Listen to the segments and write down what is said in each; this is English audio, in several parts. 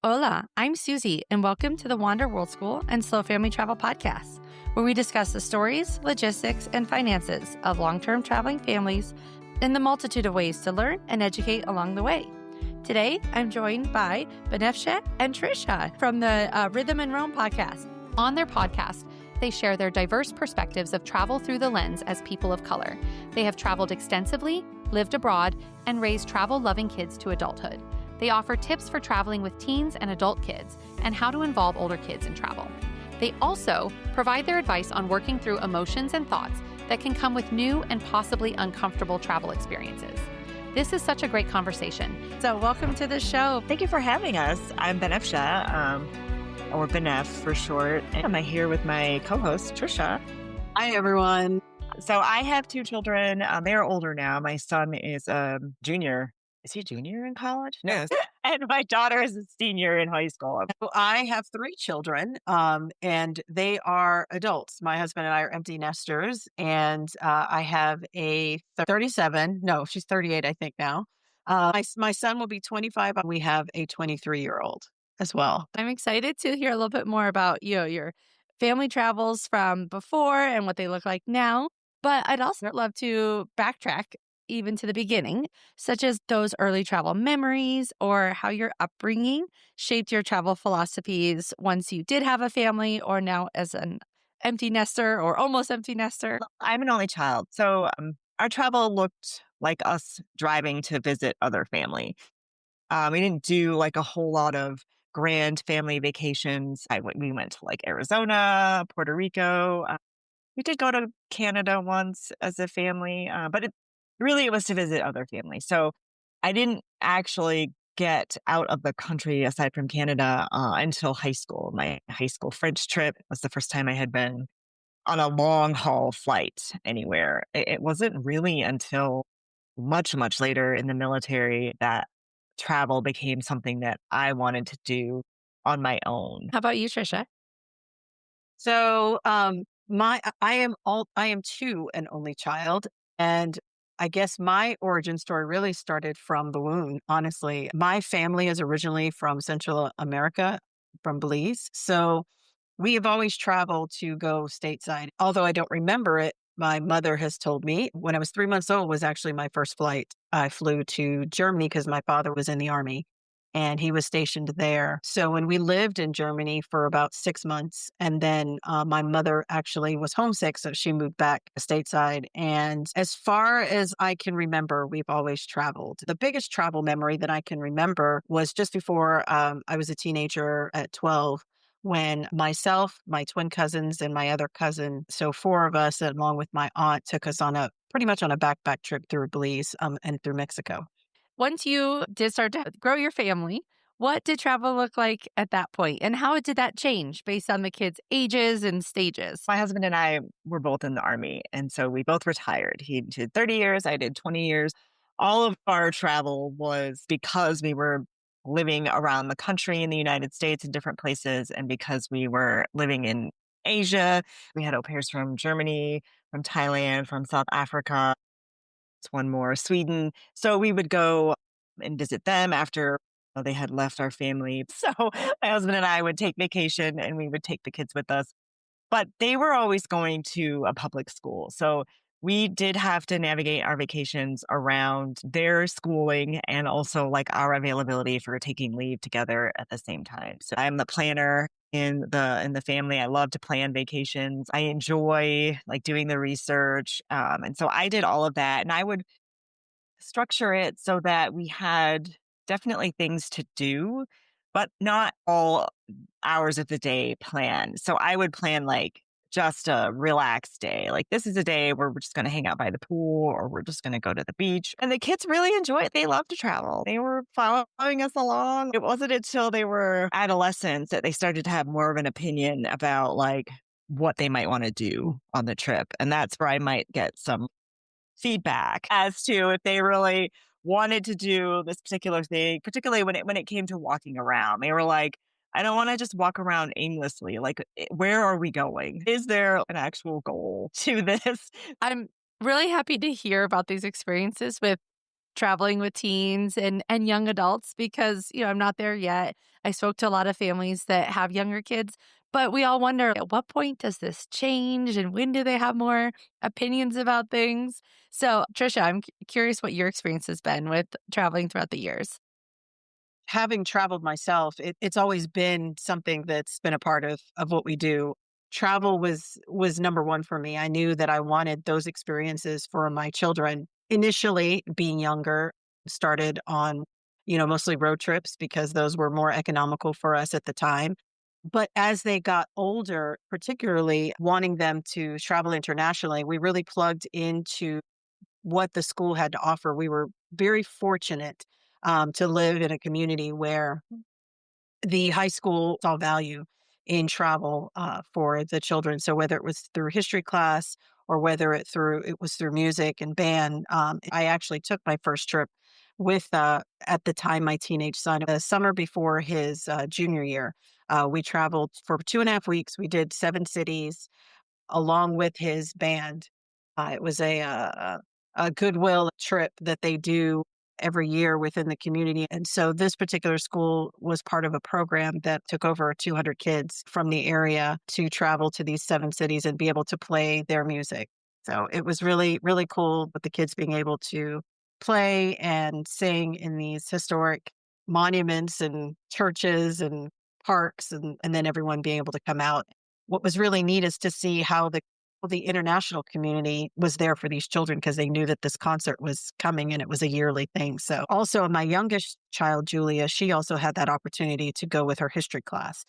Hola, I'm Susie, and welcome to the Wander World School and Slow Family Travel Podcast, where we discuss the stories, logistics, and finances of long-term traveling families and the multitude of ways to learn and educate along the way. Today, I'm joined by Benef and Trecia from the Rhythm and Rome podcast. On their podcast, they share their diverse perspectives of travel through the lens as people of color. They have traveled extensively, lived abroad, and raised travel-loving kids to adulthood. They offer tips for traveling with teens and adult kids and how to involve older kids in travel. They also provide their advice on working through emotions and thoughts that can come with new and possibly uncomfortable travel experiences. This is such a great conversation. So welcome to the show. Thank you for having us. I'm Benef, or Benef for short. And I'm here with my co-host, Trecia. Hi, everyone. So I have two children. They're older now. My son is a junior. Is he a junior in college? No. And my daughter is a senior in high school. So I have three children, and they are adults. My husband and I are empty nesters, and I have a 37. No, she's 38, I think now. My son will be 25. We have a 23-year-old as well. I'm excited to hear a little bit more about your family travels from before and what they look like now. But I'd also love to backtrack even to the beginning, such as those early travel memories or how your upbringing shaped your travel philosophies once you did have a family or now as an empty nester or almost empty nester. I'm an only child. So our travel looked like us driving to visit other family. We didn't do like a whole lot of grand family vacations. We went to like Arizona, Puerto Rico. We did go to Canada once as a family, but it was to visit other families. So I didn't actually get out of the country aside from Canada until high school. My high school French trip was the first time I had been on a long haul flight anywhere. It wasn't really until much, much later in the military that travel became something that I wanted to do on my own. How about you, Trecia? So I am too an only child, and I guess my origin story really started from the womb, honestly. My family is originally from Central America, from Belize. So we have always traveled to go stateside. Although I don't remember it, my mother has told me when I was 3 months old was actually my first flight. I flew to Germany because my father was in the army and he was stationed there. So when we lived in Germany for about 6 months, and then my mother actually was homesick, so she moved back stateside. And as far as I can remember, we've always traveled. The biggest travel memory that I can remember was just before I was a teenager at 12, when myself, my twin cousins, and my other cousin, so four of us, along with my aunt, took us on pretty much on a backpack trip through Belize and through Mexico. Once you did start to grow your family, what did travel look like at that point? And how did that change based on the kids' ages and stages? My husband and I were both in the army, and so we both retired. He did 30 years, I did 20 years. All of our travel was because we were living around the country in the United States in different places, and because we were living in Asia. We had au pairs from Germany, from Thailand, from South Africa. One more, Sweden. So we would go and visit them after they had left our family. So my husband and I would take vacation and we would take the kids with us. But they were always going to a public school. So we did have to navigate our vacations around their schooling and also like our availability for taking leave together at the same time. So I'm the planner in the family. I love to plan vacations. I enjoy like doing the research. And so I did all of that, and I would structure it so that we had definitely things to do, but not all hours of the day planned. So I would plan like just a relaxed day. Like, this is a day where we're just going to hang out by the pool or we're just going to go to the beach. And the kids really enjoy it. They love to travel. They were following us along. It wasn't until they were adolescents that they started to have more of an opinion about like what they might want to do on the trip. And that's where I might get some feedback as to if they really wanted to do this particular thing, particularly when it came to walking around. They were like, I don't want to just walk around aimlessly. Like, where are we going? Is there an actual goal to this? I'm really happy to hear about these experiences with traveling with teens and young adults because, I'm not there yet. I spoke to a lot of families that have younger kids, but we all wonder at what point does this change and when do they have more opinions about things? So, Trisha, I'm curious what your experience has been with traveling throughout the years. Having traveled myself, it's always been something that's been a part of what we do. Travel was number one for me. I knew that I wanted those experiences for my children. Initially, being younger, started on, mostly road trips because those were more economical for us at the time. But as they got older, particularly wanting them to travel internationally, we really plugged into what the school had to offer. We were very fortunate to live in a community where the high school saw value in travel for the children. So whether it was through history class or whether it was through music and band, I actually took my first trip with at the time my teenage son. The summer before his junior year, we traveled for 2.5 weeks. We did 7 cities along with his band. It was a goodwill trip that they do every year within the community. And so this particular school was part of a program that took over 200 kids from the area to travel to these 7 cities and be able to play their music. So it was really, really cool with the kids being able to play and sing in these historic monuments and churches and parks and then everyone being able to come out. What was really neat is to see how the international community was there for these children because they knew that this concert was coming and it was a yearly thing. So also my youngest child, Julia, she also had that opportunity to go with her history class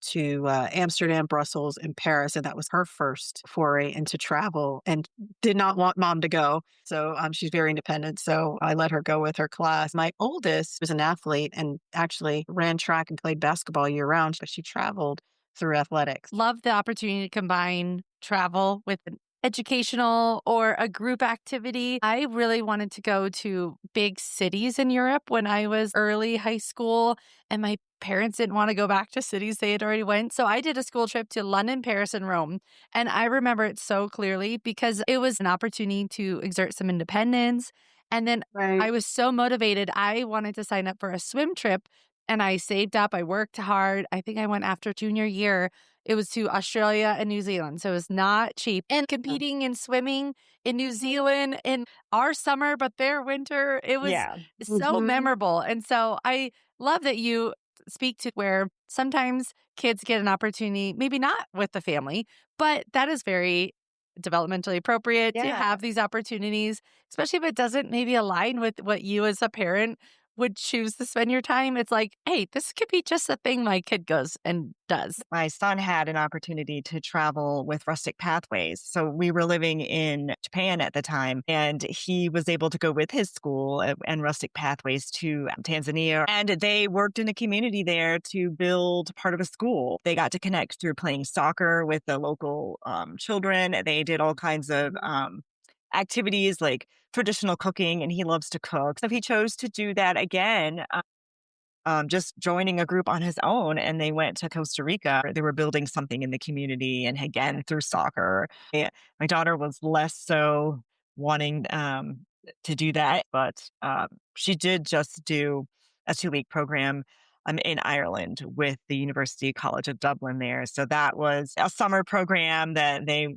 to Amsterdam, Brussels, and Paris. And that was her first foray into travel and did not want mom to go. So she's very independent. So I let her go with her class. My oldest was an athlete and actually ran track and played basketball year round, but she traveled through athletics. Love the opportunity to combine travel with an educational or a group activity. I really wanted to go to big cities in Europe when I was early high school, and my parents didn't want to go back to cities they had already went. So I did a school trip to London, Paris, and Rome. And I remember it so clearly because it was an opportunity to exert some independence. And then Right. I was so motivated. I wanted to sign up for a swim trip and I saved up. I worked hard. I think I went after junior year. It was to Australia and New Zealand. So it was not cheap. And competing and swimming in New Zealand in our summer, but their winter, it was Yeah. so memorable. And so I love that you speak to where sometimes kids get an opportunity, maybe not with the family, but that is very developmentally appropriate to Yeah. have these opportunities, especially if it doesn't maybe align with what you as a parent would choose to spend your time. It's like, hey, this could be just a thing my kid goes and does. My son had an opportunity to travel with Rustic Pathways. So we were living in Japan at the time, and he was able to go with his school and Rustic Pathways to Tanzania. And they worked in a community there to build part of a school. They got to connect through playing soccer with the local children. They did all kinds of activities like traditional cooking, and he loves to cook. So he chose to do that again, just joining a group on his own. And they went to Costa Rica. They were building something in the community, and again, through soccer. My daughter was less so wanting to do that, but she did just do a 2-week program in Ireland with the University College of Dublin there. So that was a summer program that they,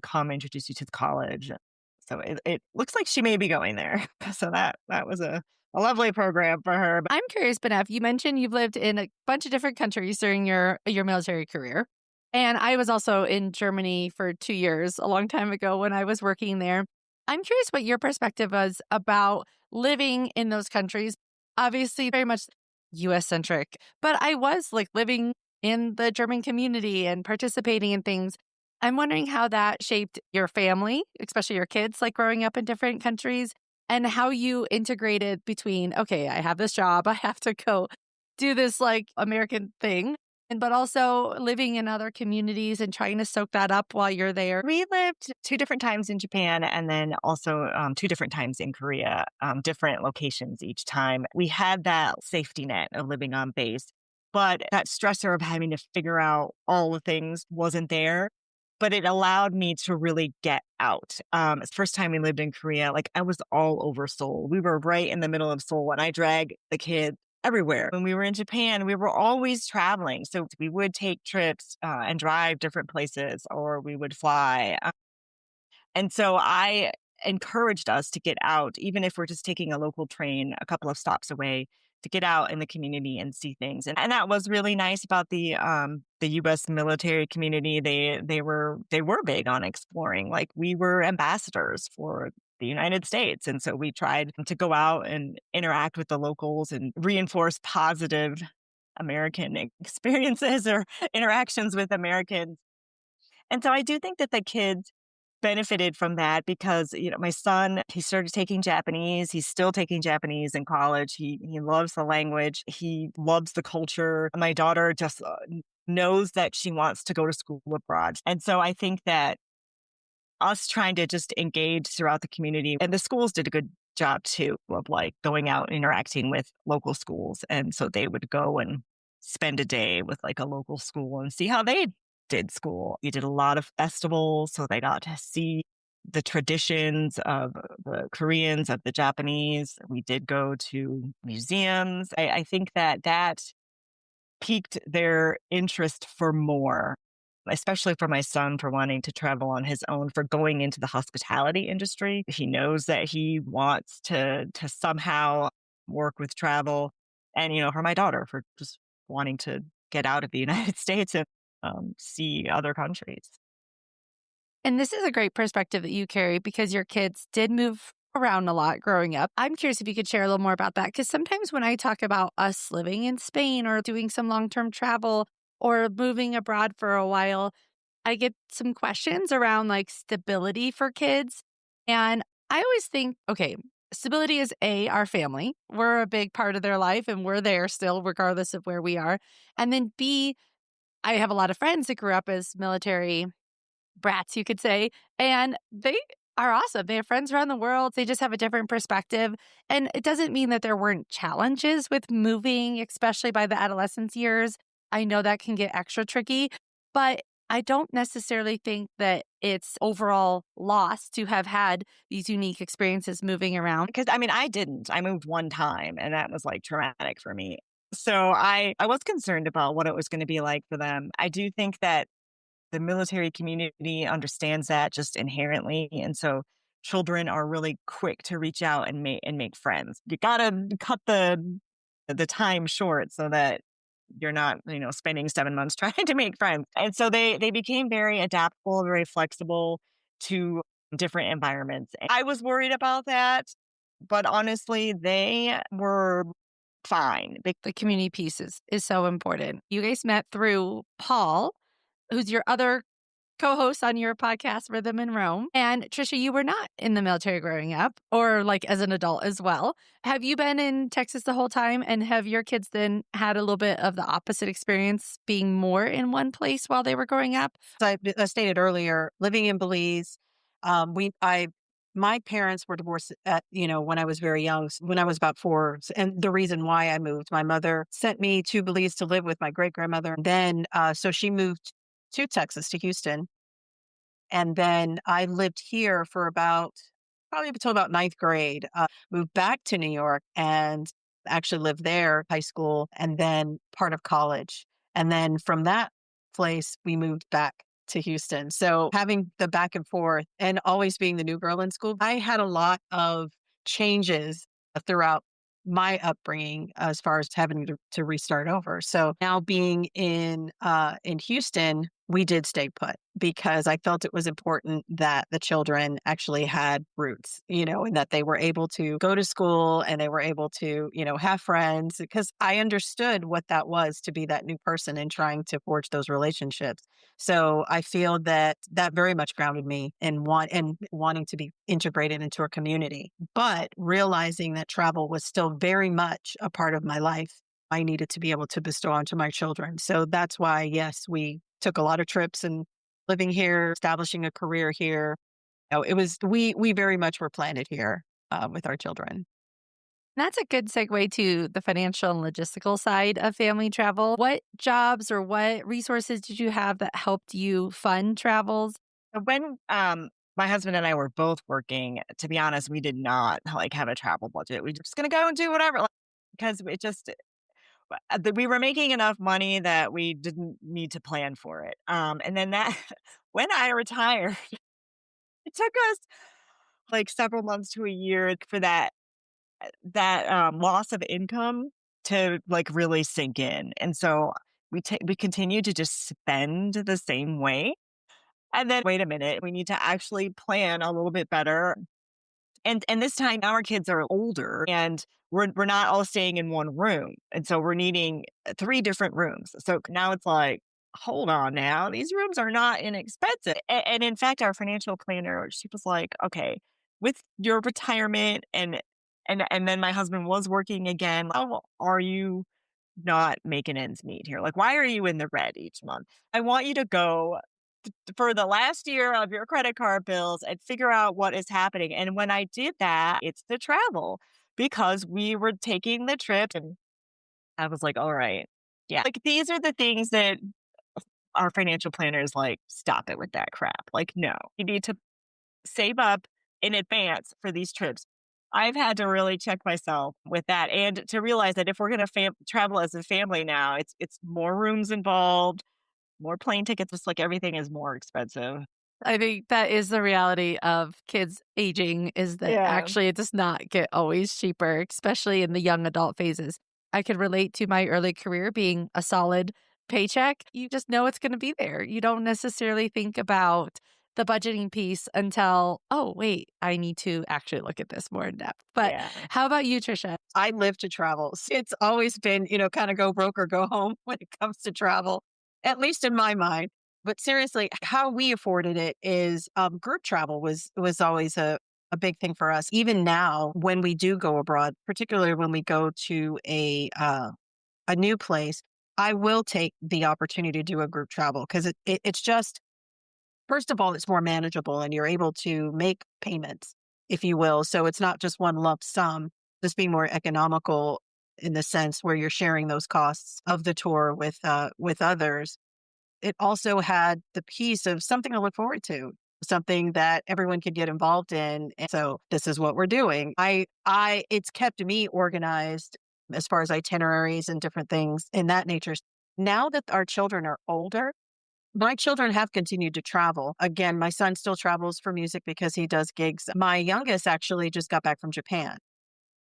come introduce you to the college. So it looks like she may be going there. So that was a lovely program for her. I'm curious, Benef, you mentioned you've lived in a bunch of different countries during your military career. And I was also in Germany for 2 years, a long time ago when I was working there. I'm curious what your perspective was about living in those countries. Obviously, very much US centric, but I was like living in the German community and participating in things. I'm wondering how that shaped your family, especially your kids, like growing up in different countries, and how you integrated between, okay, I have this job, I have to go do this like American thing, but also living in other communities and trying to soak that up while you're there. We lived 2 different times in Japan and then also 2 different times in Korea, different locations each time. We had that safety net of living on base, but that stressor of having to figure out all the things wasn't there. but it allowed me to really get out. It's the first time we lived in Korea, like I was all over Seoul. We were right in the middle of Seoul, and I dragged the kids everywhere. When we were in Japan, we were always traveling. So we would take trips and drive different places, or we would fly. And so I encouraged us to get out, even if we're just taking a local train a couple of stops away, to get out in the community and see things. And that was really nice about the US military community. They were big on exploring. Like we were ambassadors for the United States. And so we tried to go out and interact with the locals and reinforce positive American experiences or interactions with Americans. And so I do think that the kids benefited from that because, my son, he started taking Japanese. He's still taking Japanese in college. He loves the language. He loves the culture. My daughter just knows that she wants to go to school abroad. And so I think that us trying to just engage throughout the community, and the schools did a good job too of like going out and interacting with local schools. And so they would go and spend a day with like a local school and see how they did school. We did a lot of festivals, so they got to see the traditions of the Koreans, of the Japanese. We did go to museums. I think that piqued their interest for more, especially for my son, for wanting to travel on his own, for going into the hospitality industry. He knows that he wants to somehow work with travel. And, for my daughter, for just wanting to get out of the United States and see other countries. And this is a great perspective that you carry because your kids did move around a lot growing up. I'm curious if you could share a little more about that because sometimes when I talk about us living in Spain or doing some long-term travel or moving abroad for a while, I get some questions around like stability for kids. And I always think, okay, stability is our family. We're a big part of their life and we're there still, regardless of where we are. And then B, I have a lot of friends that grew up as military brats, you could say, and they are awesome. They have friends around the world. They just have a different perspective. And it doesn't mean that there weren't challenges with moving, especially by the adolescence years. I know that can get extra tricky, but I don't necessarily think that it's overall lost to have had these unique experiences moving around. Because I didn't. I moved one time and that was like traumatic for me. So I was concerned about what it was going to be like for them. I do think that the military community understands that just inherently. And so children are really quick to reach out and make friends. You gotta cut the time short so that you're not, spending 7 months trying to make friends. And so they became very adaptable, very flexible to different environments. I was worried about that, but honestly, they were fine. The community pieces is so important. You guys met through Paul, who's your other co-host on your podcast, Rhythm in Rome. And Trecia, you were not in the military growing up or like as an adult as well. Have you been in Texas the whole time? And have your kids then had a little bit of the opposite experience being more in one place while they were growing up? As I stated earlier, living in Belize, my parents were divorced when I was very young, when I was about 4. And the reason why I moved, my mother sent me to Belize to live with my great grandmother. Then, so she moved to Texas, to Houston. And then I lived here for probably until about ninth grade, moved back to New York and actually lived there, high school, and then part of college. And then from that place, we moved back to Houston. So having the back and forth and always being the new girl in school, I had a lot of changes throughout my upbringing as far as having to restart over. So now being in Houston, we did stay put because I felt it was important that the children actually had roots, and that they were able to go to school and they were able to, have friends because I understood what that was to be that new person and trying to forge those relationships. So I feel that very much grounded me in wanting to be integrated into a community, but realizing that travel was still very much a part of my life. I needed to be able to bestow onto my children. So that's why, yes, we took a lot of trips and living here, establishing a career here. It was we very much were planted here with our children. That's a good segue to the financial and logistical side of family travel. What jobs or what resources did you have that helped you fund travels? When my husband and I were both working, to be honest, we did not like have a travel budget. We were just gonna go and do whatever, like, because it just we were making enough money that we didn't need to plan for it. And then that when I retired, it took us like several months to a year for that loss of income to like really sink in. And so we continue to just spend the same way. And then wait a minute, we need to actually plan a little bit better. And this time our kids are older and we're not all staying in one room. And so we're needing three different rooms. So now it's like, hold on now, these rooms are not inexpensive. And in fact, our financial planner, she was like, okay, with your retirement and then my husband was working again, how are you not making ends meet here? Like, why are you in the red each month? I want you to go for the last year of your credit card bills and figure out what is happening. And when I did that, it's the travel because we were taking the trip and I was like, all right. Yeah. Like these are the things that our financial planners like, stop it with that crap. Like, no, you need to save up in advance for these trips. I've had to really check myself with that and to realize that if we're going to travel as a family now, it's more rooms involved, more plane tickets, just like everything is more expensive. I think that is the reality of kids aging is that Yeah. actually it does not get always cheaper, especially in the young adult phases. I could relate to my early career being a solid paycheck. You just know it's going to be there. You don't necessarily think about the budgeting piece until, oh, wait, I need to actually look at this more in depth. But Yeah. how about you, Trisha? I live to travel. It's always been, kind of go broke or go home when it comes to travel, at least in my mind. But seriously, how we afforded it is group travel was always a big thing for us. Even now, when we do go abroad, particularly when we go to a new place, I will take the opportunity to do a group travel because it's just first of all, it's more manageable and you're able to make payments, if you will. So it's not just one lump sum, just being more economical in the sense where you're sharing those costs of the tour with others. It also had the piece of something to look forward to, something that everyone could get involved in. And so this is what we're doing. It's kept me organized as far as itineraries and different things in that nature. Now that our children are older, my children have continued to travel. Again, my son still travels for music because he does gigs. My youngest actually just got back from Japan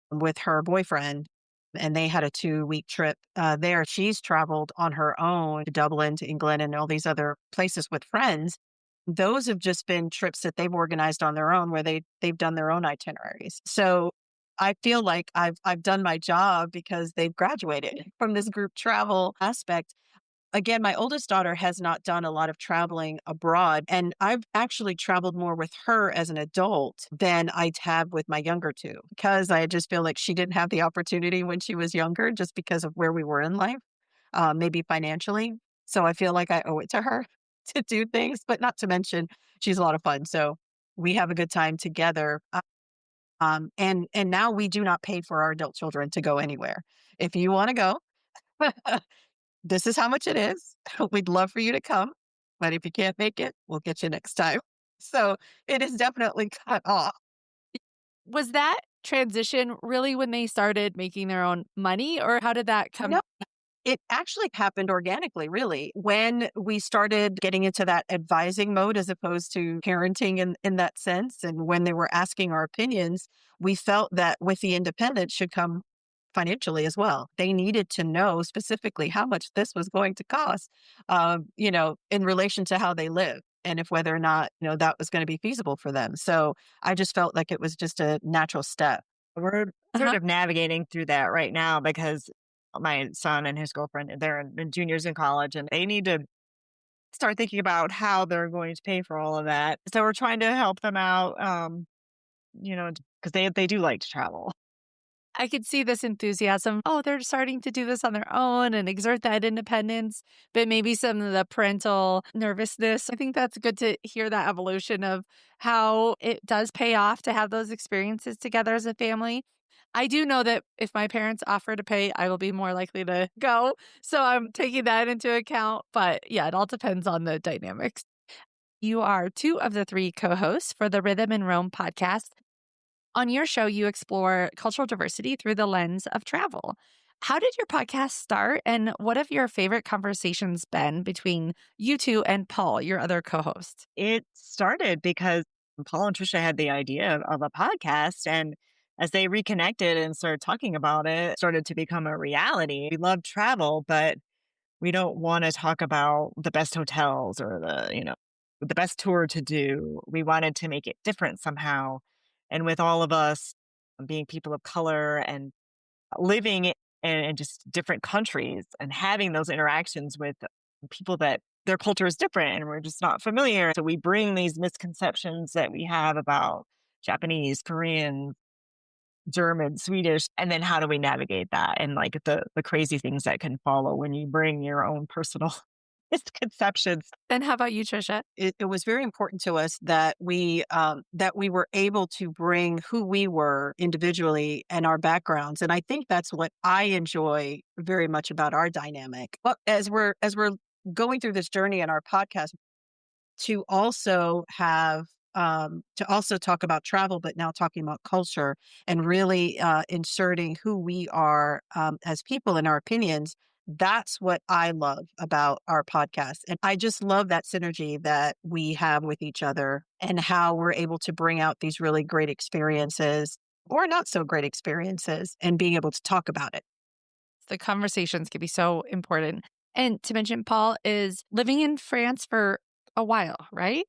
with her boyfriend, and they had a 2-week trip there. She's traveled on her own to Dublin, to England, and all these other places with friends. Those have just been trips that they've organized on their own, where they've done their own itineraries. So I feel like I've done my job because they've graduated from this group travel aspect. Again, my oldest daughter has not done a lot of traveling abroad, and I've actually traveled more with her as an adult than I'd have with my younger two because I just feel like she didn't have the opportunity when she was younger just because of where we were in life, maybe financially. So I feel like I owe it to her to do things, but not to mention she's a lot of fun. So we have a good time together. And now we do not pay for our adult children to go anywhere. If you want to go, this is how much it is. We'd love for you to come, but if you can't make it, we'll get you next time. So it is definitely cut off. Was that transition really when they started making their own money, or how did that come? No, it actually happened organically, really. When we started getting into that advising mode as opposed to parenting in that sense, and when they were asking our opinions, we felt that with the independence should come financially as well. They needed to know specifically how much this was going to cost, in relation to how they live and if whether or not, that was going to be feasible for them. So I just felt like it was just a natural step. We're sort Uh-huh. of navigating through that right now because my son and his girlfriend, they're juniors in college and they need to start thinking about how they're going to pay for all of that. So we're trying to help them out, because they do like to travel. I could see this enthusiasm. Oh, they're starting to do this on their own and exert that independence, but maybe some of the parental nervousness. I think that's good to hear that evolution of how it does pay off to have those experiences together as a family. I do know that if my parents offer to pay, I will be more likely to go. So I'm taking that into account. But yeah, it all depends on the dynamics. You are two of the three co hosts for the Rhythm and Rome podcast. On your show, you explore cultural diversity through the lens of travel. How did your podcast start, and what have your favorite conversations been between you two and Paul, your other co host? It started because Paul and Trisha had the idea of a podcast. And as they reconnected and started talking about it, it started to become a reality. We love travel, but we don't want to talk about the best hotels or the best tour to do. We wanted to make it different somehow. And with all of us being people of color and living in just different countries and having those interactions with people that their culture is different and we're just not familiar. So we bring these misconceptions that we have about Japanese, Korean, German, Swedish, and then how do we navigate that and like the crazy things that can follow when you bring your own personal misconceptions. And how about you, Trisha? It was very important to us that we were able to bring who we were individually and our backgrounds, and I think that's what I enjoy very much about our dynamic. But as we're going through this journey in our podcast, to also have to also talk about travel, but now talking about culture and really inserting who we are as people and our opinions. That's what I love about our podcast. And I just love that synergy that we have with each other and how we're able to bring out these really great experiences or not so great experiences and being able to talk about it. The conversations can be so important. And to mention, Paul is living in France for a while, right?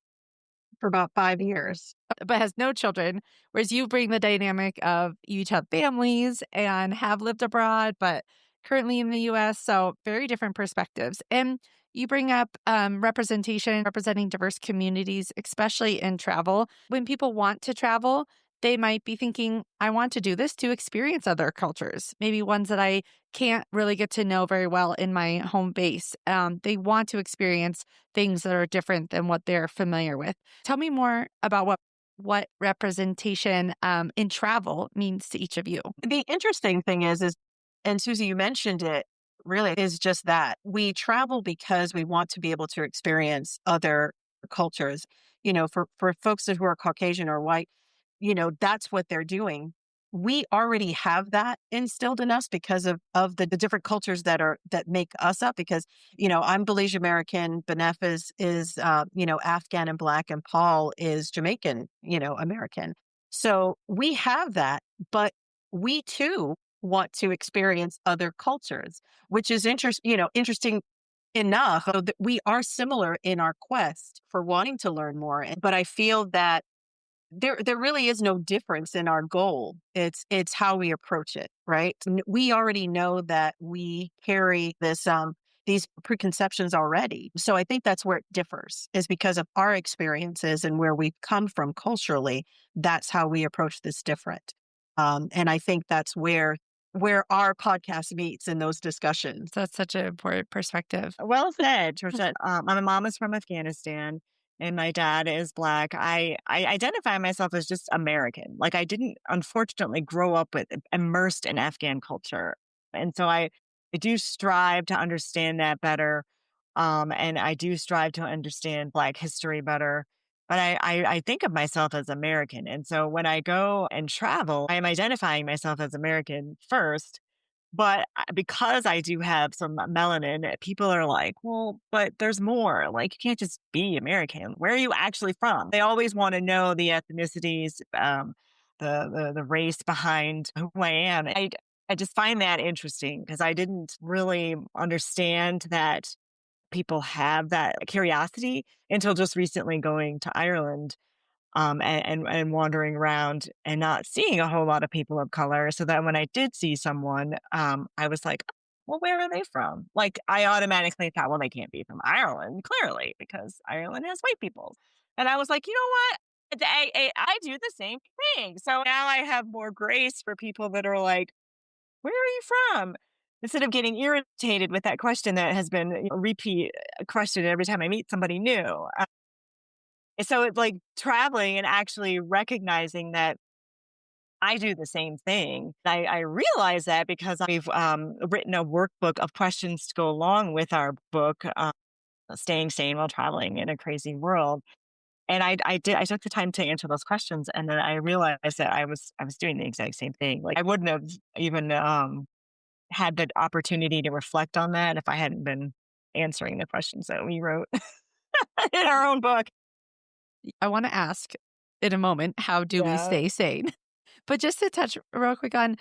For about 5 years. But has no children, whereas you bring the dynamic of you each have families and have lived abroad, but currently in the US. So very different perspectives. And you bring up representation, representing diverse communities, especially in travel. When people want to travel, they might be thinking, I want to do this to experience other cultures, maybe ones that I can't really get to know very well in my home base. They want to experience things that are different than what they're familiar with. Tell me more about what representation in travel means to each of you. The interesting thing is, and Susie, you mentioned it, really is just that we travel because we want to be able to experience other cultures. For folks who are Caucasian or white, that's what they're doing. We already have that instilled in us because of the different cultures that make us up. Because I'm Belize American, Benef is Afghan and Black, and Paul is Jamaican, American. So we have that, but we too want to experience other cultures, which is interesting enough that we are similar in our quest for wanting to learn more. But I feel that there really is no difference in our goal. It's how we approach it, right? We already know that we carry these preconceptions already. So I think that's where it differs, is because of our experiences and where we've come from culturally. That's how we approach this different. And I think that's where our podcast meets in those discussions. That's such an important perspective. Well said, Trisha. My mom is from Afghanistan and my dad is Black. I identify myself as just American. Like I didn't, unfortunately, grow up immersed in Afghan culture. And so I do strive to understand that better. And I do strive to understand Black history better. But I think of myself as American. And so when I go and travel, I am identifying myself as American first. But because I do have some melanin, people are like, well, but there's more. Like, you can't just be American. Where are you actually from? They always want to know the ethnicities, the race behind who I am. I just find that interesting because I didn't really understand that people have that curiosity until just recently going to Ireland and wandering around and not seeing a whole lot of people of color. So that when I did see someone, I was like, well, where are they from? Like, I automatically thought, well, they can't be from Ireland, clearly, because Ireland has white people. And I was like, you know what? I do the same thing. So now I have more grace for people that are like, where are you from? Instead of getting irritated with that question that has been a repeat question every time I meet somebody new. So it's like traveling and actually recognizing that I do the same thing. I realize that because we've written a workbook of questions to go along with our book, Staying Sane While Traveling in a Crazy World. And I took the time to answer those questions. And then I realized that I was doing the exact same thing. Like I wouldn't have even had the opportunity to reflect on that if I hadn't been answering the questions that we wrote in our own book. I want to ask in a moment, how do we Yeah. stay sane? But just to touch real quick on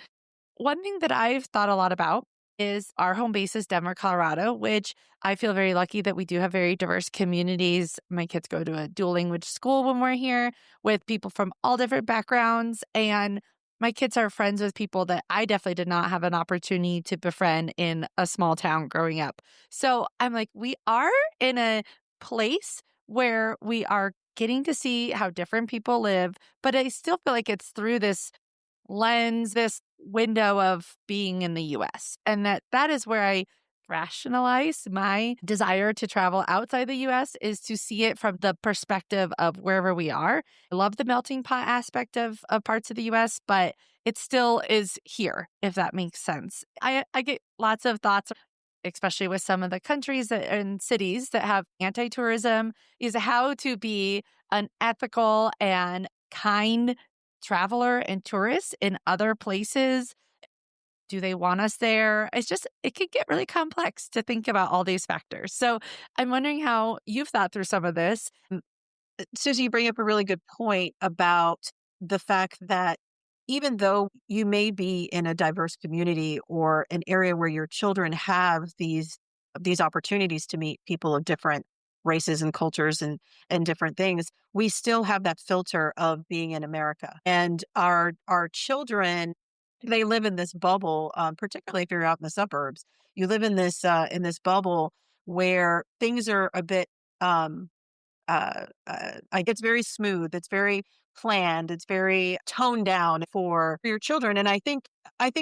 one thing that I've thought a lot about is our home base is Denver, Colorado, which I feel very lucky that we do have very diverse communities. My kids go to a dual language school when we're here with people from all different backgrounds. And my kids are friends with people that I definitely did not have an opportunity to befriend in a small town growing up. So I'm like, we are in a place where we are getting to see how different people live, but I still feel like it's through this lens, this window of being in the US. And that is where I rationalize my desire to travel outside the US is to see it from the perspective of wherever we are. I love the melting pot aspect of parts of the US, but it still is here, if that makes sense. I get lots of thoughts, especially with some of the countries and cities that have anti-tourism, is how to be an ethical and kind traveler and tourist in other places. Do they want us there? It can get really complex to think about all these factors. So I'm wondering how you've thought through some of this. Susie, you bring up a really good point about the fact that even though you may be in a diverse community or an area where your children have these opportunities to meet people of different races and cultures and different things, we still have that filter of being in America. And our children, they live in this bubble, particularly if you're out in the suburbs. You live in this bubble where things are a bit like it's very smooth, it's very planned, it's very toned down for your children. And I think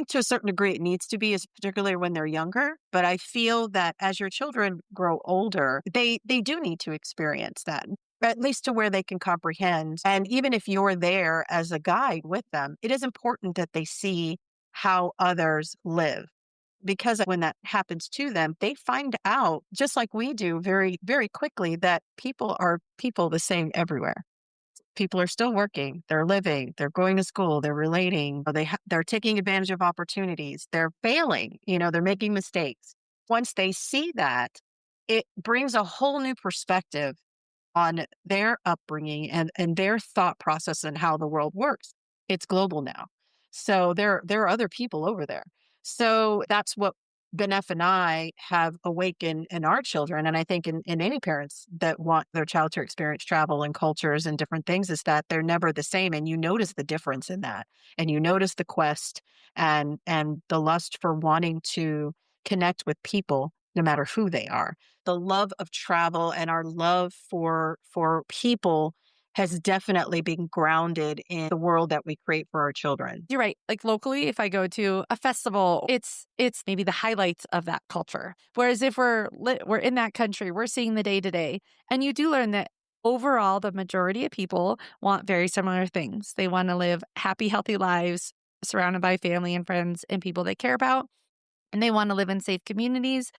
to a certain degree it needs to be, as particularly when they're younger. But I feel that as your children grow older, they do need to experience that, at least to where they can comprehend. And even if you're there as a guide with them, it is important that they see how others live, because when that happens to them, they find out, just like we do very, very quickly, that people are people the same everywhere. People are still working, they're living, they're going to school, they're relating, or they're taking advantage of opportunities, they're failing, they're making mistakes. Once they see that, it brings a whole new perspective on their upbringing and their thought process and how the world works. It's global now. So there are other people over there. So that's what Benef and I have awakened in our children. And I think in any parents that want their child to experience travel and cultures and different things, is that they're never the same. And you notice the difference in that. And you notice the quest and the lust for wanting to connect with people, no matter who they are. The love of travel and our love for people has definitely been grounded in the world that we create for our children. You're right. Like locally, if I go to a festival, it's maybe the highlights of that culture. Whereas if we're in that country, we're seeing the day to day, and you do learn that overall, the majority of people want very similar things. They want to live happy, healthy lives, surrounded by family and friends and people they care about, and they want to live in safe communities.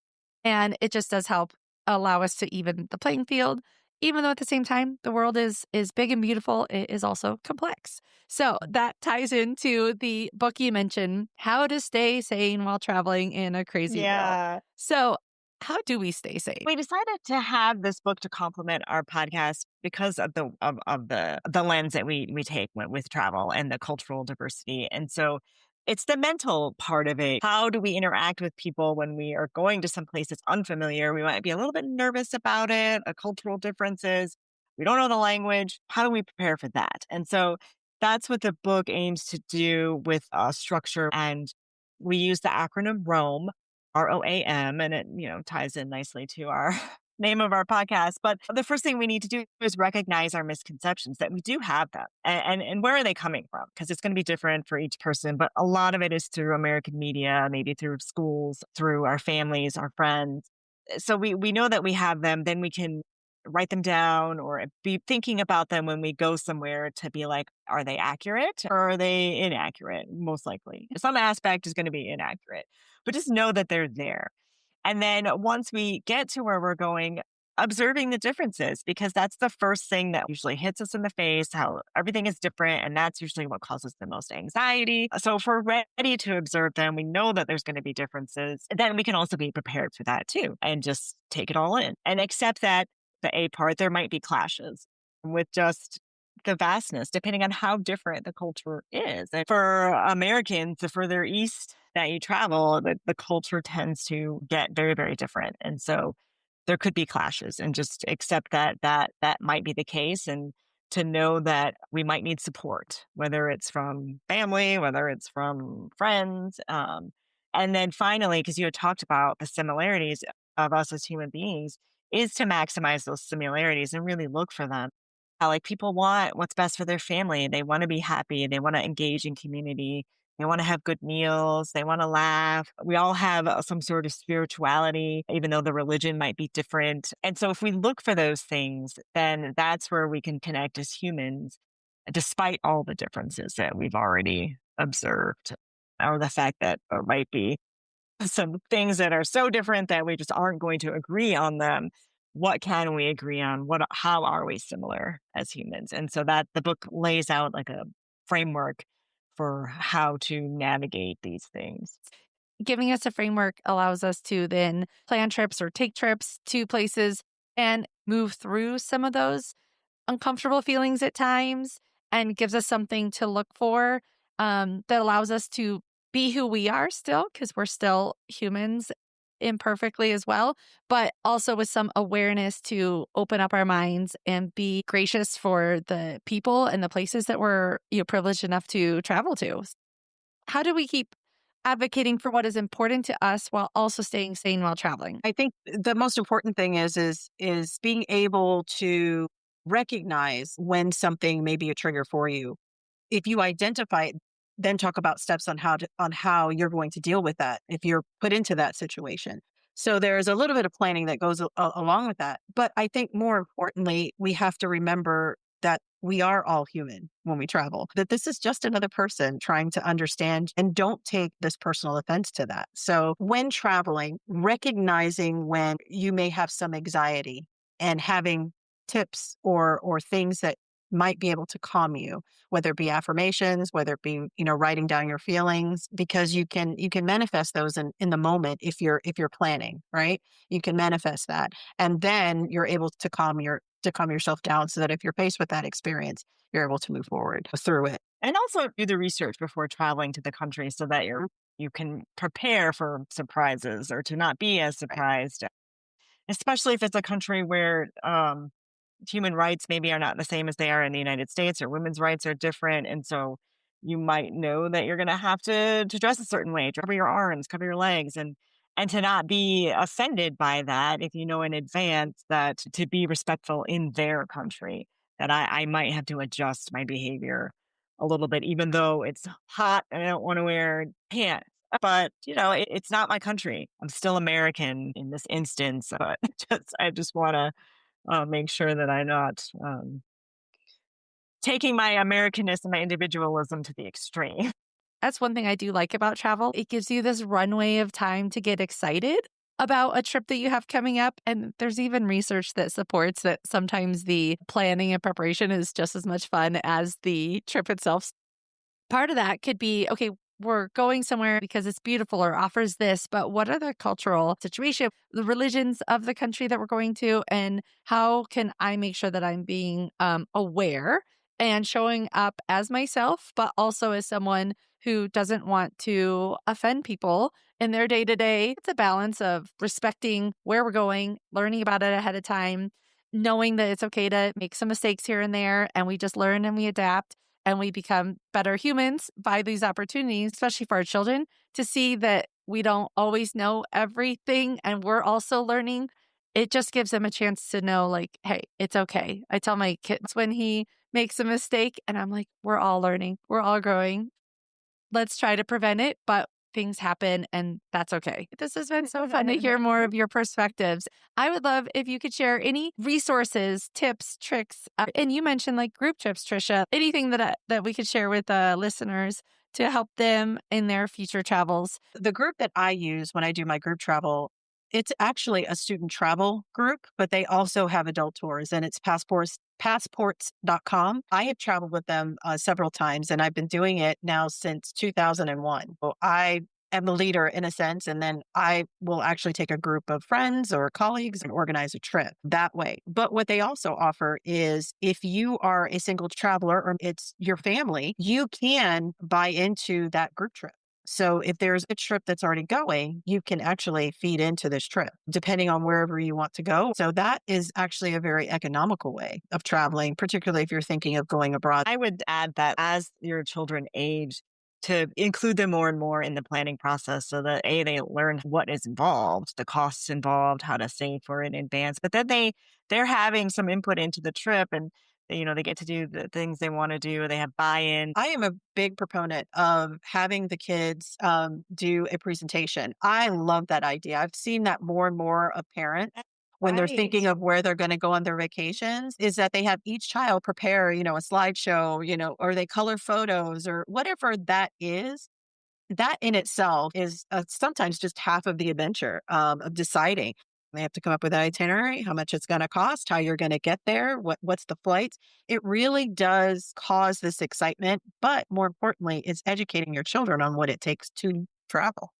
And it just does help allow us to even the playing field, even though at the same time, the world is big and beautiful. It is also complex. So that ties into the book you mentioned, How to Stay Sane While Traveling in a Crazy World. Yeah. So how do we stay sane? We decided to have this book to complement our podcast because of the lens that we take with travel and the cultural diversity. And so it's the mental part of it. How do we interact with people when we are going to some place that's unfamiliar? We might be a little bit nervous about it, cultural differences. We don't know the language. How do we prepare for that? And so that's what the book aims to do with structure. And we use the acronym ROAM, ROAM, and it, ties in nicely to our name of our podcast. But the first thing we need to do is recognize our misconceptions, that we do have them, and where are they coming from? Because it's going to be different for each person. But a lot of it is through American media, maybe through schools, through our families, our friends. So we know that we have them. Then we can write them down or be thinking about them when we go somewhere to be like, are they accurate or are they inaccurate? Most likely. Some aspect is going to be inaccurate, but just know that they're there. And then once we get to where we're going, observing the differences, because that's the first thing that usually hits us in the face, how everything is different. And that's usually what causes the most anxiety. So if we're ready to observe them, we know that there's going to be differences. Then we can also be prepared for that too and just take it all in and accept that the A part, there might be clashes with just the vastness, depending on how different the culture is. And for Americans, the further east that you travel, the culture tends to get very, very different. And so there could be clashes and just accept that might be the case and to know that we might need support, whether it's from family, whether it's from friends. And then finally, because you had talked about the similarities of us as human beings, is to maximize those similarities and really look for them. Like people want what's best for their family. They want to be happy. They want to engage in community. They want to have good meals. They want to laugh. We all have some sort of spirituality, even though the religion might be different. And so if we look for those things, then that's where we can connect as humans, despite all the differences that we've already observed, or the fact that there might be some things that are so different that we just aren't going to agree on them. What can we agree on? How are we similar as humans? And so that the book lays out like a framework for how to navigate these things. Giving us a framework allows us to then plan trips or take trips to places and move through some of those uncomfortable feelings at times and gives us something to look for that allows us to be who we are still, because we're still humans imperfectly as well, but also with some awareness to open up our minds and be gracious for the people and the places that we're privileged enough to travel to. How do we keep advocating for what is important to us while also staying sane while traveling? I think the most important thing is being able to recognize when something may be a trigger for you. If you identify it, then talk about steps on how you're going to deal with that if you're put into that situation. So there's a little bit of planning that goes along with that. But I think more importantly, we have to remember that we are all human when we travel, that this is just another person trying to understand, and don't take this personal offense to that. So when traveling, recognizing when you may have some anxiety and having tips or things that might be able to calm you, whether it be affirmations, whether it be, writing down your feelings, because you can manifest those in the moment if you're planning, right? You can manifest that. And then you're able to calm yourself down so that if you're faced with that experience, you're able to move forward through it. And also do the research before traveling to the country so that you can prepare for surprises or to not be as surprised, especially if it's a country where human rights maybe are not the same as they are in the United States, or women's rights are different. And so you might know that you're going to have to dress a certain way, cover your arms, cover your legs, and to not be offended by that if you know in advance that to be respectful in their country, that I might have to adjust my behavior a little bit, even though it's hot and I don't want to wear pants. But, it's not my country. I'm still American in this instance. But I just want to make sure that I'm not taking my Americanness and my individualism to the extreme. That's one thing I do like about travel. It gives you this runway of time to get excited about a trip that you have coming up. And there's even research that supports that sometimes the planning and preparation is just as much fun as the trip itself. Part of that could be, okay, we're going somewhere because it's beautiful or offers this, but what are the cultural situation, the religions of the country that we're going to, and how can I make sure that I'm being aware and showing up as myself, but also as someone who doesn't want to offend people in their day to day. It's a balance of respecting where we're going, learning about it ahead of time, knowing that it's okay to make some mistakes here and there, and we just learn and we adapt. And we become better humans by these opportunities, especially for our children, to see that we don't always know everything and we're also learning. It just gives them a chance to know, like, hey, it's okay. I tell my kids when he makes a mistake, and I'm like, we're all learning, we're all growing. Let's try to prevent it, but things happen, and that's okay. This has been so fun to hear more of your perspectives. I would love if you could share any resources, tips, tricks, and you mentioned like group trips, Tricia. Anything that we could share with listeners to help them in their future travels. The group that I use when I do my group travel, it's actually a student travel group, but they also have adult tours, and it's passports.com. I have traveled with them several times, and I've been doing it now since 2001. So I am the leader in a sense, and then I will actually take a group of friends or colleagues and organize a trip that way. But what they also offer is if you are a single traveler or it's your family, you can buy into that group trip. So if there's a trip that's already going, you can actually feed into this trip depending on wherever you want to go. So that is actually a very economical way of traveling, particularly if you're thinking of going abroad. I would add that as your children age, to include them more and more in the planning process so that they learn what is involved, the costs involved, how to save for it in advance, but then they're having some input into the trip, and they get to do the things they want to do. They have buy-in. I am a big proponent of having the kids do a presentation. I love that idea. I've seen that more and more of parents when they're thinking of where they're going to go on their vacations, is that they have each child prepare, a slideshow, or they color photos or whatever that is. That in itself is sometimes just half of the adventure of deciding. They have to come up with an itinerary, how much it's going to cost, how you're going to get there, what's the flights. It really does cause this excitement, but more importantly, it's educating your children on what it takes to travel.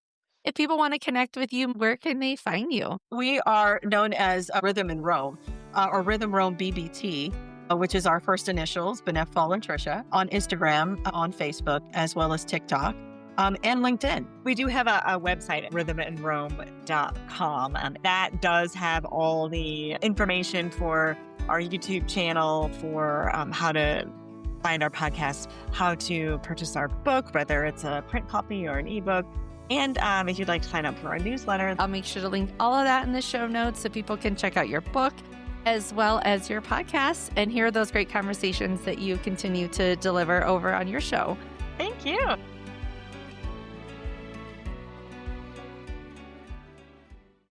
If people want to connect with you, where can they find you? We are known as Rhythm and Rome, or Rhythm Rome BBT, which is our first initials, Benef and Trecia, on Instagram, on Facebook, as well as TikTok. And LinkedIn. We do have a website, rhythmandrome.com. That does have all the information for our YouTube channel, for how to find our podcast, how to purchase our book, whether it's a print copy or an ebook. And if you'd like to sign up for our newsletter, I'll make sure to link all of that in the show notes so people can check out your book as well as your podcast and hear those great conversations that you continue to deliver over on your show. Thank you.